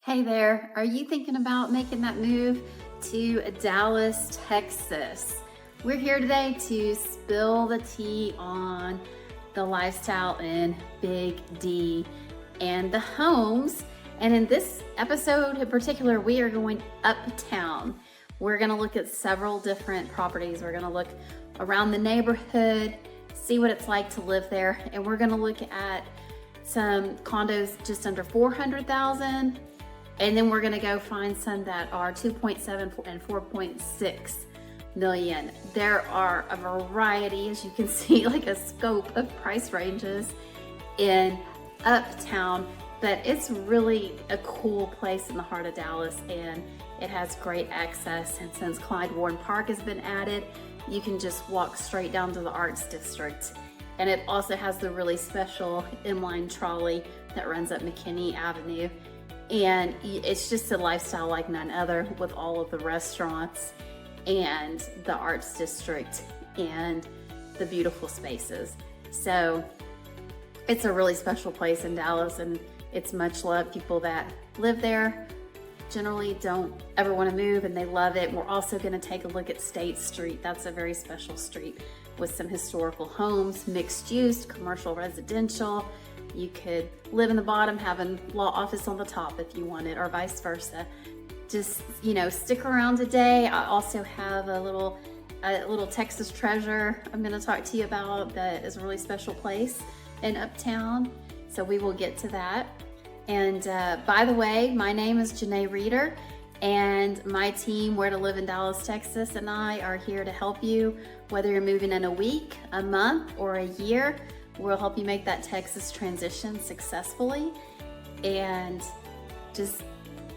Hey there, are you thinking about making that move to Dallas, Texas? We're here today to spill the tea on the lifestyle in Big D and the homes. And in this episode in particular, we are going uptown. We're going to look at several different properties. We're going to look around the neighborhood, see what it's like to live there, and we're going to look at some condos just under 400,000. And then we're gonna go find some that are 2.7 and 4.6 million. There are a variety, as you can see, like a scope of price ranges in Uptown, but it's really a cool place in the heart of Dallas, and it has great access. And since Clyde Warren Park has been added, you can just walk straight down to the Arts District. And it also has the really special inline trolley that runs up McKinney Avenue. And it's just a lifestyle like none other, with all of the restaurants and the Arts District and the beautiful spaces. So it's a really special place in Dallas, and it's much loved. People that live there generally don't ever want to move, and they love it. We're also going to take a look at State Street. That's a very special street with some historical homes, mixed use, commercial, residential. You could live in the bottom, have a law office on the top if you wanted, or vice versa. Just, stick around today. I also have a little Texas treasure I'm going to talk to you about that is a really special place in Uptown. So we will get to that. And by the way, my name is Janae Reeder, and my team, Where to Live in Dallas, Texas, and I are here to help you, whether you're moving in a week, a month, or a year. We'll help you make that Texas transition successfully. And just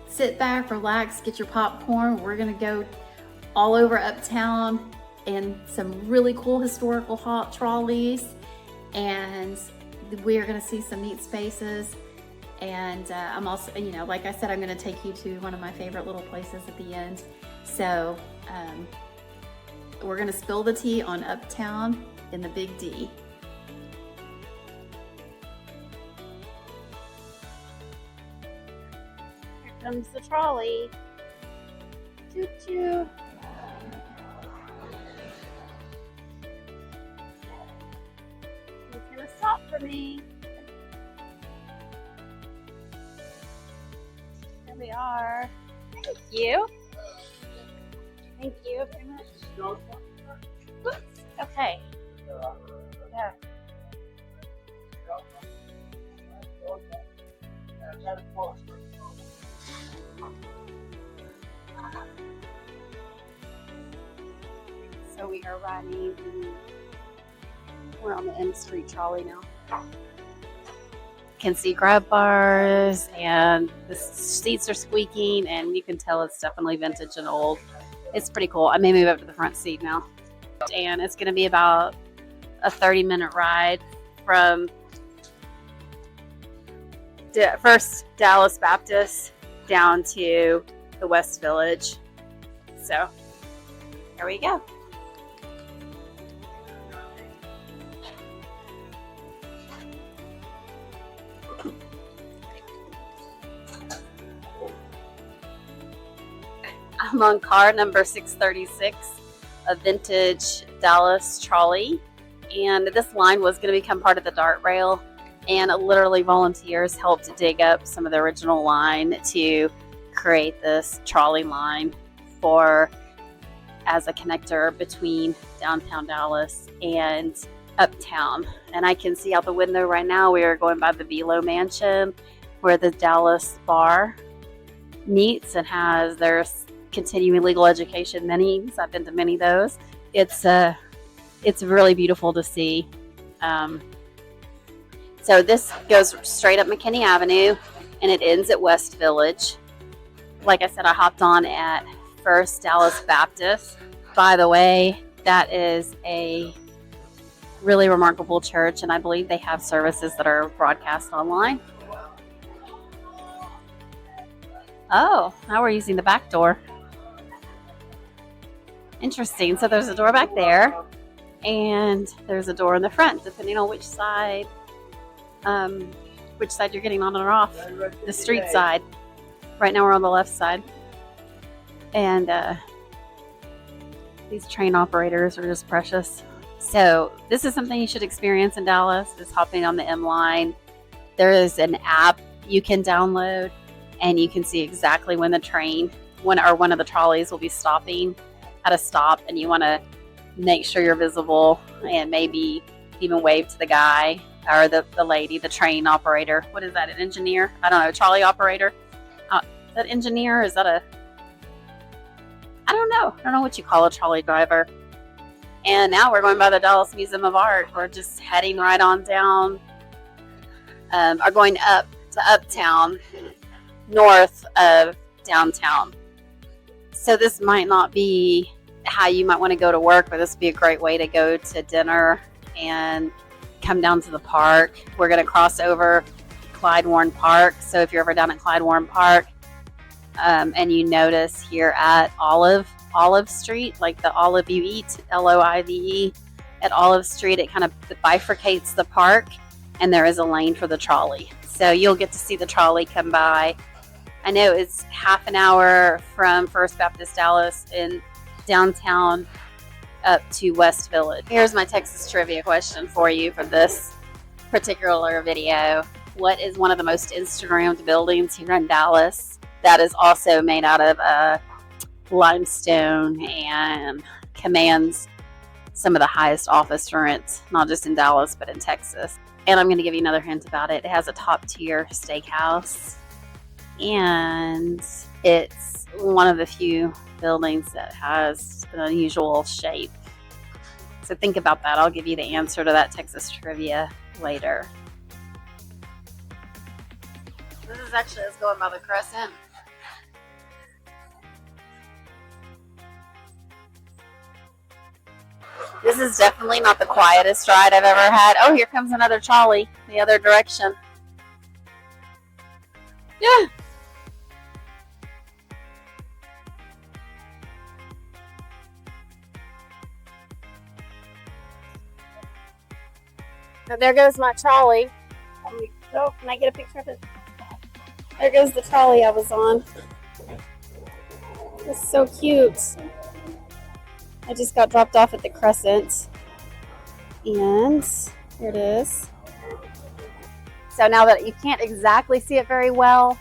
sit back, relax, get your popcorn. We're gonna go all over Uptown and some really cool historical hot trolleys. And we're gonna see some neat spaces. And I'm also, like I said, I'm gonna take you to one of my favorite little places at the end. So we're gonna spill the tea on Uptown in the Big D. Comes the trolley. Choo choo. He's gonna stop for me. Here we are. Thank you. Thank you very much. Whoops. Okay. Yeah. So we are riding, we're on the M Street trolley now. You can see grab bars, and the seats are squeaking, and you can tell it's definitely vintage and old. It's pretty cool. I may move up to the front seat now. And it's going to be about a 30-minute ride from First Dallas Baptist down to the West Village. So here we go. I'm on car number 636, a vintage Dallas trolley. And this line was going to become part of the Dart Rail. And literally volunteers helped dig up some of the original line to create this trolley line as a connector between downtown Dallas and Uptown. And I can see out the window right now, we are going by the Velo Mansion, where the Dallas Bar meets and has their continuing legal education meetings. I've been to many of those. It's really beautiful to see. So this goes straight up McKinney Avenue, and it ends at West Village. Like I said, I hopped on at First Dallas Baptist. By the way, that is a really remarkable church, and I believe they have services that are broadcast online. Oh, now we're using the back door. Interesting. So there's a door back there, and there's a door in the front, depending on which side you're getting on or off. The street side. Right now we're on the left side. And these train operators are just precious. So this is something you should experience in Dallas, is hopping on the M line. There is an app you can download, and you can see exactly when the train, one of the trolleys will be stopping at a stop, and you want to make sure you're visible and maybe even wave to the guy or the lady, the train operator. What is that, an engineer? I don't know, trolley operator? Is that engineer? Is that I don't know what you call a trolley driver. And now we're going by the Dallas Museum of Art. We're just heading right on down, are going up to Uptown, north of downtown. So this might not be how you might want to go to work, but this would be a great way to go to dinner and come down to the park. We're going to cross over Clyde Warren Park. So if you're ever down at Clyde Warren Park, and you notice here at Olive Street, like the Olive you eat, Loive, at Olive Street, it kind of bifurcates the park, and there is a lane for the trolley. So you'll get to see the trolley come by. I know it's half an hour from First Baptist Dallas in downtown up to West Village. Here's my Texas trivia question for you for this particular video. What is one of the most Instagrammed buildings here in Dallas that is also made out of limestone and commands some of the highest office rents, not just in Dallas, but in Texas? And I'm going to give you another hint about it. It has a top tier steakhouse, and it's one of the few buildings that has an unusual shape. So think about that. I'll give you the answer to that Texas trivia later. This is actually us going by the Crescent. This is definitely not the quietest ride I've ever had. Oh, here comes another trolley the other direction. Yeah. Now there goes my trolley. Oh, can I get a picture of it? There goes the trolley I was on. It's so cute. I just got dropped off at the Crescent, and here it is. So now that you can't exactly see it very well,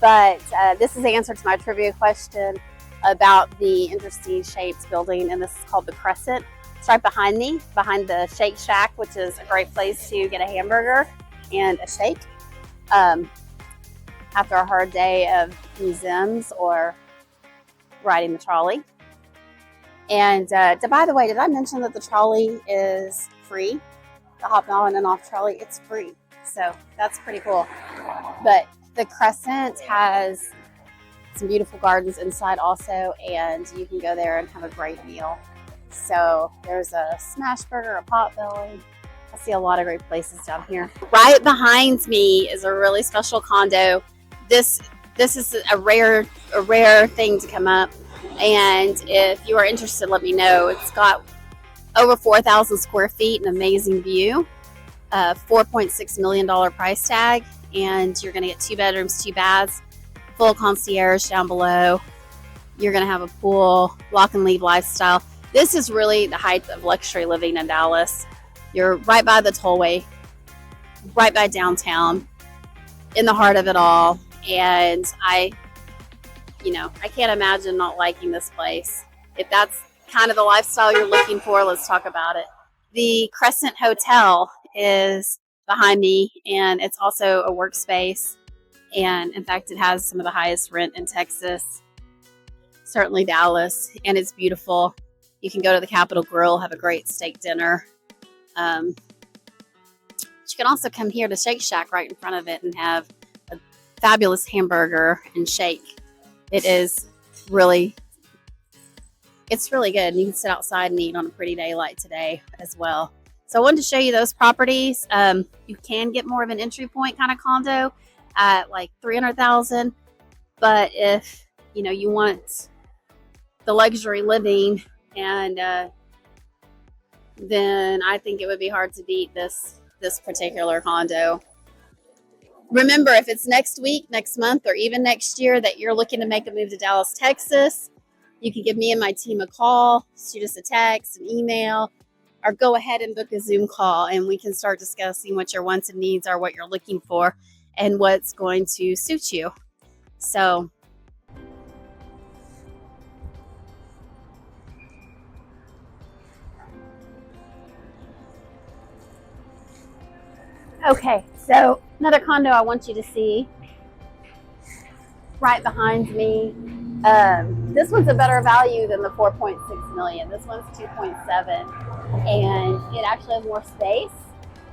but this is the answer to my trivia question about the interesting shaped building, and this is called the Crescent. It's right behind me, behind the Shake Shack, which is a great place to get a hamburger and a shake after a hard day of museums or riding the trolley. And by the way, did I mention that the trolley is free? The hop on and off trolley, it's free. So that's pretty cool. But the Crescent has some beautiful gardens inside also, and you can go there and have a great meal. So there's a smash burger, a potbelly. I see a lot of great places down here. Right behind me is a really special condo. This is a rare thing to come up. And if you are interested, let me know. It's got over 4,000 square feet, an amazing view, $4.6 million price tag, and you're going to get 2 bedrooms, 2 baths, full concierge down below. You're going to have a pool, walk and leave lifestyle. This is really the height of luxury living in Dallas. You're right by the tollway, right by downtown, in the heart of it all. And I can't imagine not liking this place. If that's kind of the lifestyle you're looking for, let's talk about it. The Crescent Hotel is behind me, and it's also a workspace. And in fact, it has some of the highest rent in Texas, certainly Dallas, and it's beautiful. You can go to the Capitol Grill, have a great steak dinner. You can also come here to Shake Shack right in front of it and have a fabulous hamburger and shake. It's really good. You can sit outside and eat on a pretty day like today as well. So I wanted to show you those properties. You can get more of an entry point kind of condo at like $300,000, but if you want the luxury living, and then I think it would be hard to beat this particular condo. Remember, if it's next week, next month, or even next year that you're looking to make a move to Dallas, Texas, you can give me and my team a call, shoot us a text, an email, or go ahead and book a Zoom call, and we can start discussing what your wants and needs are, what you're looking for, and what's going to suit you. So, okay, so another condo I want you to see right behind me. This one's a better value than the 4.6 million. This one's 2.7, and it actually has more space,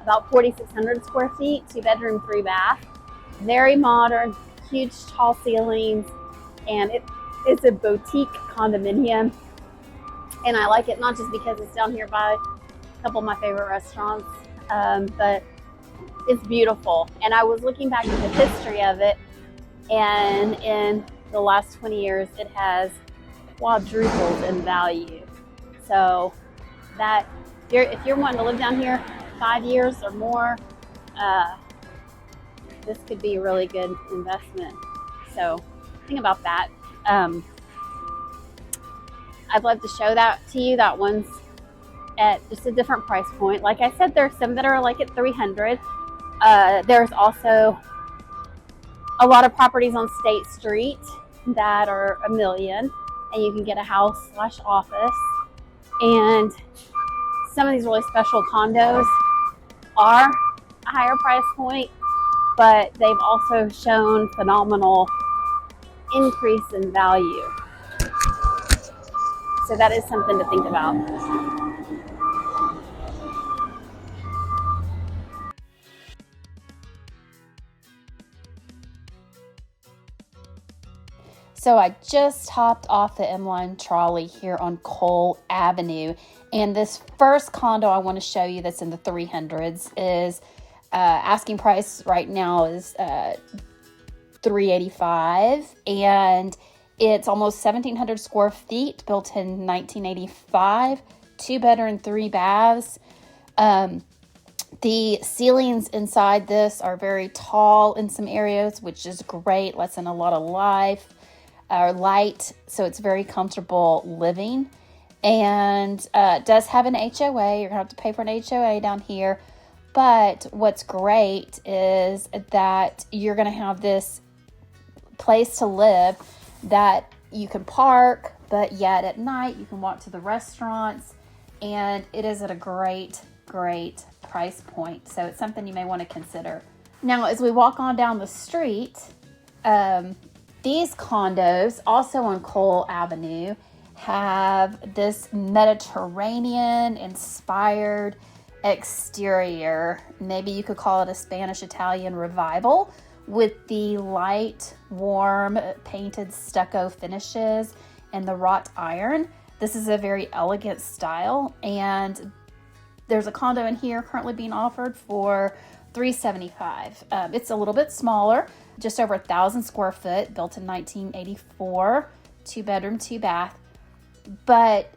about 4,600 square feet, 2-bedroom, 3-bath, very modern, huge tall ceilings, and it's a boutique condominium. And I like it not just because it's down here by a couple of my favorite restaurants, but it's beautiful. And I was looking back at the history of it, and in the last 20 years, it has quadrupled in value. So that if you're wanting to live down here 5 years or more, this could be a really good investment. So think about that. I'd love to show that to you. That one's at just a different price point. Like I said, there's some that are like at 300. There's also a lot of properties on State Street that are $1 million, and you can get a house/office. And some of these really special condos are a higher price point, but they've also shown phenomenal increase in value. So that is something to think about. So I just hopped off the M-Line trolley here on Cole Avenue, and this first condo I want to show you that's in the 300s is asking price right now is $385, and it's almost 1,700 square feet, built in 1985, 2-bedroom, 3 baths. The ceilings inside this are very tall in some areas, which is great, lets in a lot of light, so it's very comfortable living. And it does have an HOA. You're gonna have to pay for an HOA down here, but what's great is that you're gonna have this place to live that you can park, but yet at night you can walk to the restaurants, and it is at a great price point. So it's something you may want to consider. Now, as we walk on down the street, these condos, also on Cole Avenue, have this Mediterranean-inspired exterior. Maybe you could call it a Spanish-Italian revival, with the light, warm, painted stucco finishes and the wrought iron. This is a very elegant style, and there's a condo in here currently being offered for $375. It's a little bit smaller, just over 1,000 square foot, built in 1984, 2-bedroom, 2-bath. But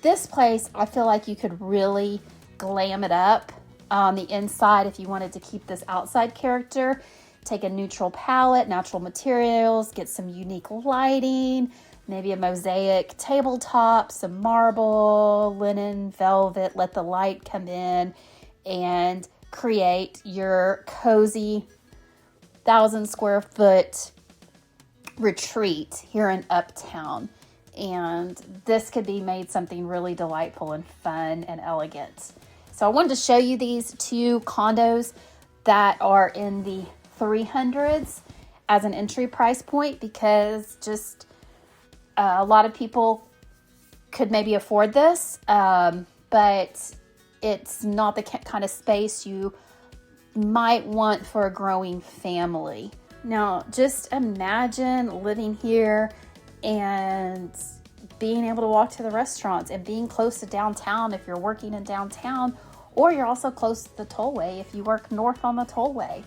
this place, I feel like you could really glam it up on the inside if you wanted to keep this outside character. Take a neutral palette, natural materials, get some unique lighting, maybe a mosaic tabletop, some marble, linen, velvet, let the light come in and create your cozy 1,000 square foot retreat here in Uptown. And this could be made something really delightful and fun and elegant. So I wanted to show you these two condos that are in the 300s as an entry price point, because just a lot of people could maybe afford this, but it's not the kind of space you might want for a growing family. Now, just imagine living here and being able to walk to the restaurants and being close to downtown if you're working in downtown, or you're also close to the tollway if you work north on the tollway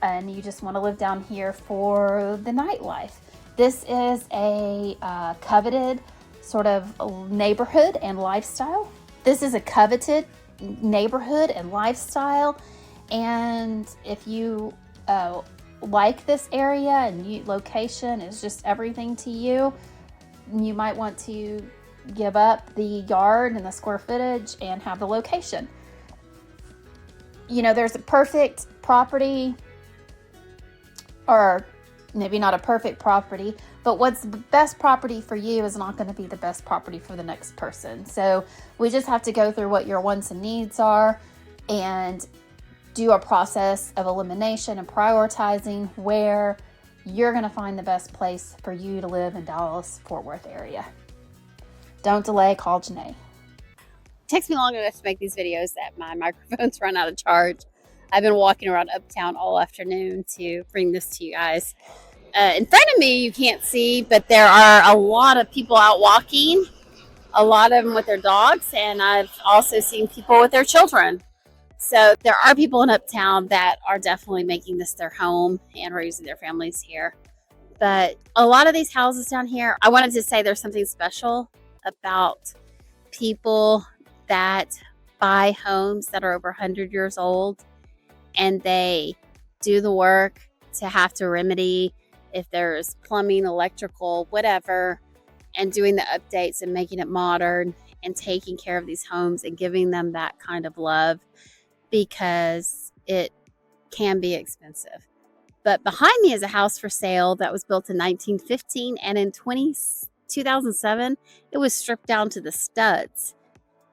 and you just want to live down here for the nightlife. This is a coveted sort of neighborhood and lifestyle. This is a coveted neighborhood and lifestyle, And if you like this area and location is just everything to you, you might want to give up the yard and the square footage and have the location. You know, there's a perfect property, or maybe not a perfect property, but what's the best property for you is not going to be the best property for the next person. So we just have to go through what your wants and needs are and do a process of elimination and prioritizing where you're going to find the best place for you to live in Dallas-Fort Worth area. Don't delay, call Janae. It takes me long enough to make these videos that my microphone's run out of charge. I've been walking around Uptown all afternoon to bring this to you guys. In front of me, you can't see, but there are a lot of people out walking, a lot of them with their dogs, and I've also seen people with their children. So there are people in Uptown that are definitely making this their home and raising their families here. But a lot of these houses down here, I wanted to say there's something special about people that buy homes that are over 100 years old, and they do the work to have to remedy if there's plumbing, electrical, whatever, and doing the updates and making it modern and taking care of these homes and giving them that kind of love, because it can be expensive. But behind me is a house for sale that was built in 1915, and in 2007, it was stripped down to the studs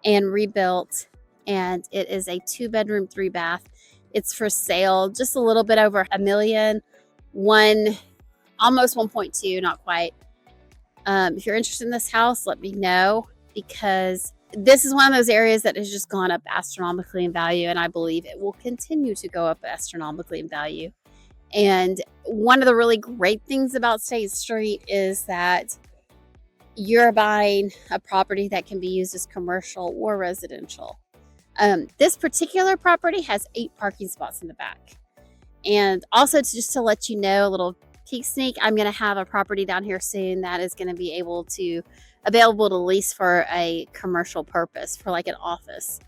and rebuilt, and it is a 2-bedroom, 3-bath. It's for sale, just a little bit over $1 million, almost 1.2, not quite. If you're interested in this house, let me know, because this is one of those areas that has just gone up astronomically in value, and I believe it will continue to go up astronomically in value. And one of the really great things about State Street is that you're buying a property that can be used as commercial or residential. This particular property has 8 parking spots in the back. And also, just to let you know, a little peek sneak, I'm going to have a property down here soon that is going to be available to lease for a commercial purpose, for like an office.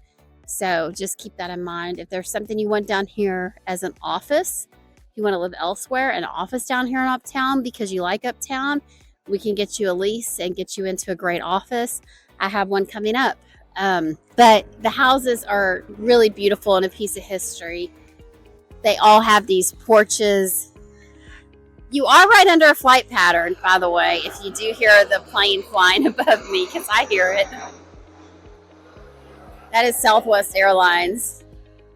So just keep that in mind. If there's something you want down here as an office, you want to live elsewhere, an office down here in Uptown because you like Uptown, we can get you a lease and get you into a great office. I have one coming up. But the houses are really beautiful and a piece of history. They all have these porches. You are right under a flight pattern, by the way, if you do hear the plane flying above me, because I hear it. That is Southwest Airlines,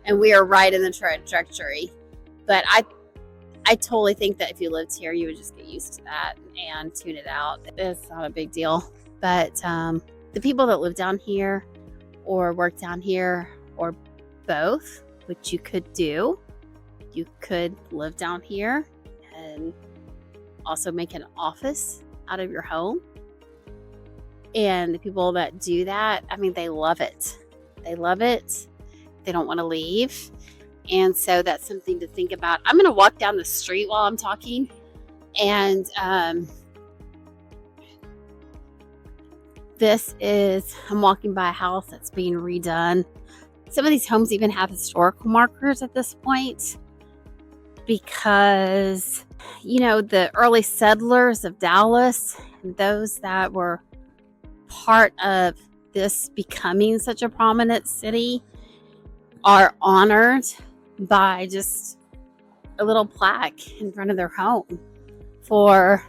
and we are right in the trajectory. But I totally think that if you lived here, you would just get used to that and tune it out. It's not a big deal. But the people that live down here or work down here, or both, which you could do, you could live down here and also make an office out of your home. And the people that do that, I mean, they love it. They love it. They don't want to leave. And so that's something to think about. I'm going to walk down the street while I'm talking. And I'm walking by a house that's being redone. Some of these homes even have historical markers at this point, because, you know, the early settlers of Dallas, and those that were part of this becoming such a prominent city, are honored by just a little plaque in front of their home for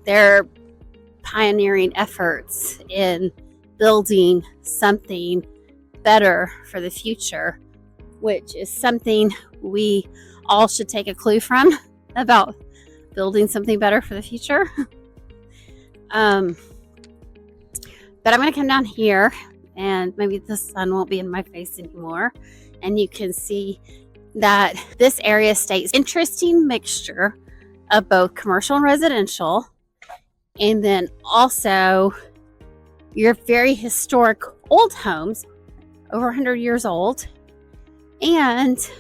their pioneering efforts in building something better for the future, which is something we all should take a clue from, about building something better for the future. But I'm going to come down here, and maybe the sun won't be in my face anymore, and you can see that this area stays interesting mixture of both commercial and residential, and then also your very historic old homes, over 100 years old, and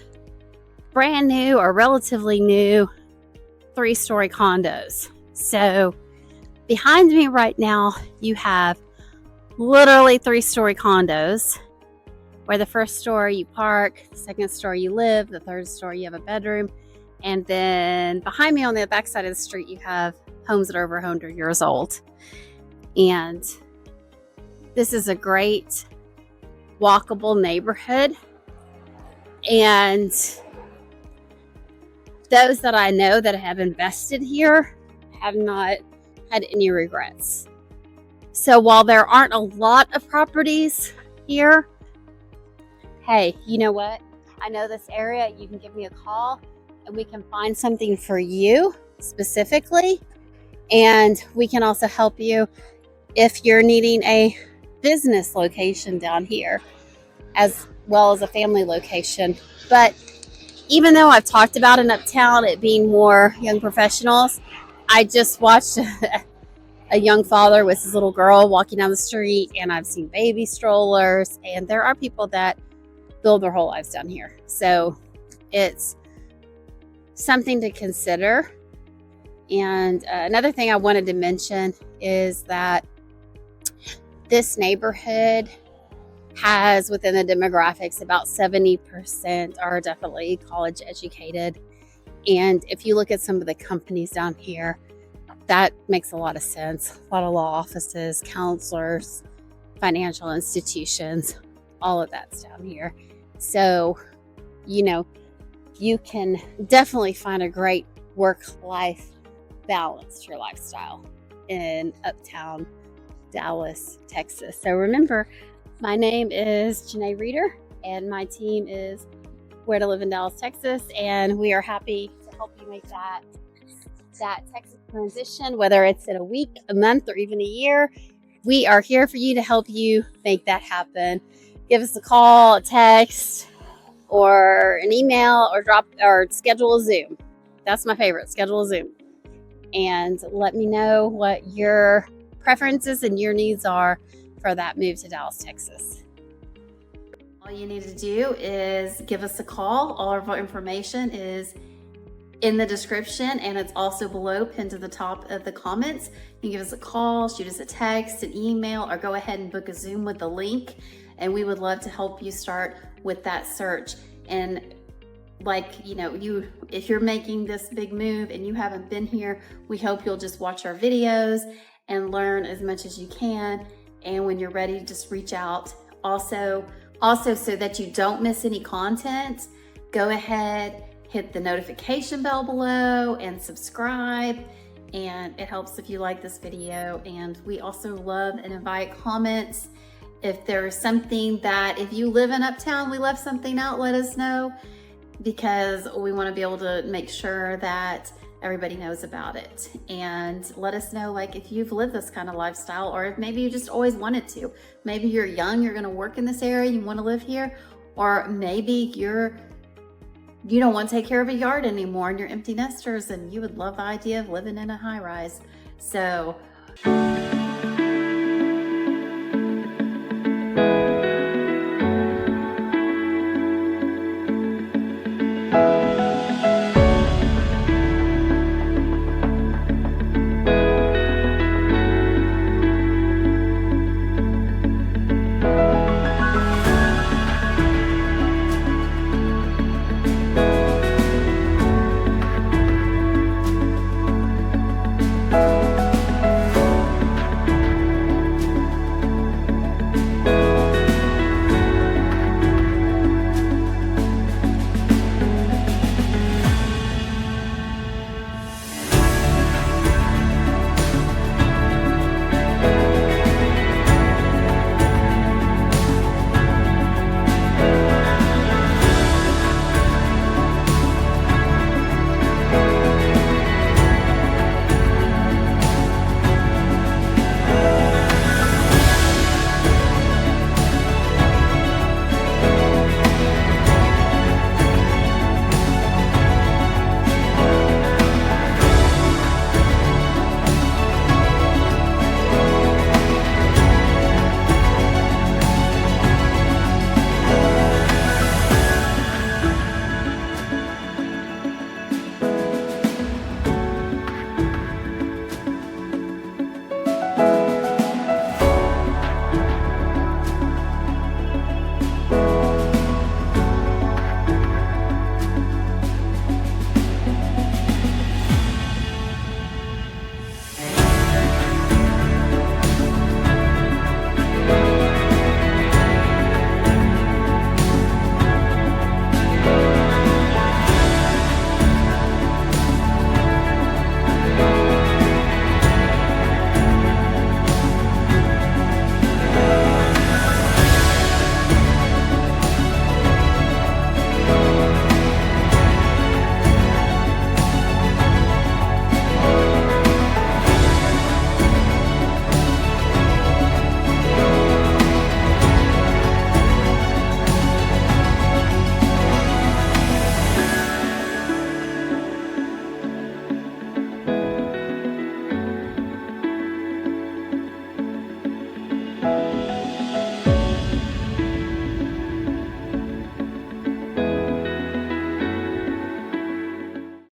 brand new or relatively new 3-story condos. So behind me right now, you have literally 3-story condos, where the first story you park, the second story you live, the third story you have a bedroom, and then behind me on the back side of the street you have homes that are over 100 years old. And this is a great walkable neighborhood, and those that I know that have invested here have not had any regrets. So while there aren't a lot of properties here, hey, you know what? I know this area. You can give me a call and we can find something for you specifically. And we can also help you if you're needing a business location down here as well as a family location. But even though I've talked about in Uptown it being more young professionals, I just watched a young father with his little girl walking down the street, and I've seen baby strollers, and there are people that build their whole lives down here. So it's something to consider. And another thing I wanted to mention is that this neighborhood has within the demographics about 70% are definitely college educated. And if you look at some of the companies down here, that makes a lot of sense. A lot of law offices, counselors, financial institutions, all of that's down here. So, you know, you can definitely find a great work-life balance to your lifestyle in Uptown Dallas, Texas. So remember, my name is Janae Reeder, and my team is Where to Live in Dallas, Texas, and we are happy to help you make that Texas transition, whether it's in a week, a month, or even a year. We are here for you to help you make that happen. Give us a call, a text, or an email, or schedule a Zoom. That's my favorite, schedule a Zoom. And let me know what your preferences and your needs are for that move to Dallas, Texas. All you need to do is give us a call. All of our information is in the description, and it's also below, pinned to the top of the comments. You can give us a call, shoot us a text, an email, or go ahead and book a Zoom with the link, and we would love to help you start with that search. And like, you know, if you're making this big move and you haven't been here, we hope you'll just watch our videos and learn as much as you can. And when you're ready, just reach out. Also, so that you don't miss any content, go ahead, hit the notification bell below and subscribe. And it helps if you like this video. And we also love and invite comments. If there's something that, if you live in Uptown, we left something out, let us know, because we want to be able to make sure that everybody knows about it. And let us know, like, if you've lived this kind of lifestyle, or if maybe you just always wanted to. Maybe you're young, you're going to work in this area, you want to live here, or maybe you don't want to take care of a yard anymore and you're empty nesters and you would love the idea of living in a high rise. So